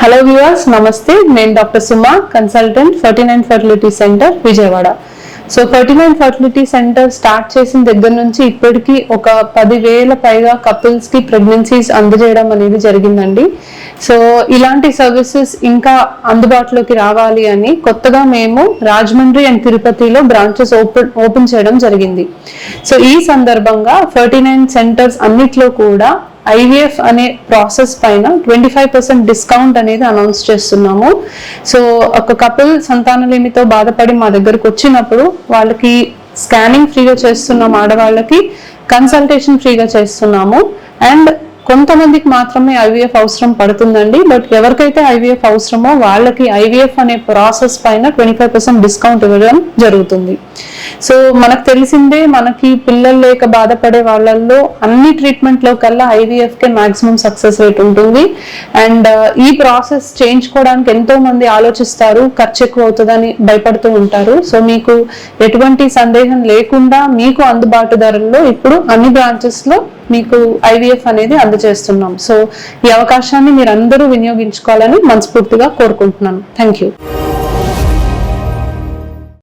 Hello viewers, నమస్తే. నేను doctor Suma, consultant 39 fertility centre Vijayawada. So 39 fertility centre start చేసిన దగ్గర నుంచి ఇప్పటికీ ఒక 10,000 పైగా కపుల్స్ కి ప్రెగ్నెన్సీస్ అందజేయడం అనేది జరిగిందండి. సో ఇలాంటి సర్వీసెస్ ఇంకా అందుబాటులోకి రావాలి అని కొత్తగా మేము రాజమండ్రి అండ్ తిరుపతిలో బ్రాంచెస్ ఓపెన్ చేయడం జరిగింది. సో ఈ సందర్భంగా 39 సెంటర్స్ అన్నిట్లో కూడా IVF అనే ప్రాసెస్ పైన 25% డిస్కౌంట్ అనేది అనౌన్స్ చేస్తున్నాము. సో ఒక కపుల్ సంతానలేమితో బాధపడి మా దగ్గరకు వచ్చినప్పుడు వాళ్ళకి స్కానింగ్ ఫ్రీగా చేస్తున్నాము, ఆడవాళ్ళకి కన్సల్టేషన్ ఫ్రీగా చేస్తున్నాము. అండ్ కొంతమందికి మాత్రమే IVF అవసరం పడుతుందండి. బట్ ఎవరికైతే IVF అవసరమో వాళ్ళకి IVF అనే ప్రాసెస్ పైన 25% డిస్కౌంట్ ఇవ్వడం జరుగుతుంది. సో మనకు తెలిసిందే, మనకి పిల్లలు లేక బాధపడే వాళ్ళల్లో అన్ని ట్రీట్మెంట్లో కల్లా IVFకే మాక్సిమం సక్సెస్ రేట్ ఉంటుంది. అండ్ ఈ ప్రాసెస్ చేయించుకోవడానికి ఎంతో మంది ఆలోచిస్తారు, ఖర్చు ఎక్కువ అవుతుందని భయపడుతూ ఉంటారు. సో మీకు ఎటువంటి సందేహం లేకుండా మీకు అందుబాటు ధరల్లో ఇప్పుడు అన్ని బ్రాంచెస్లో మీకు IVF అనేది అందజేస్తున్నాం. సో ఈ అవకాశాన్ని మీరు అందరూ వినియోగించుకోవాలని మనస్ఫూర్తిగా కోరుకుంటున్నాను. Thank you.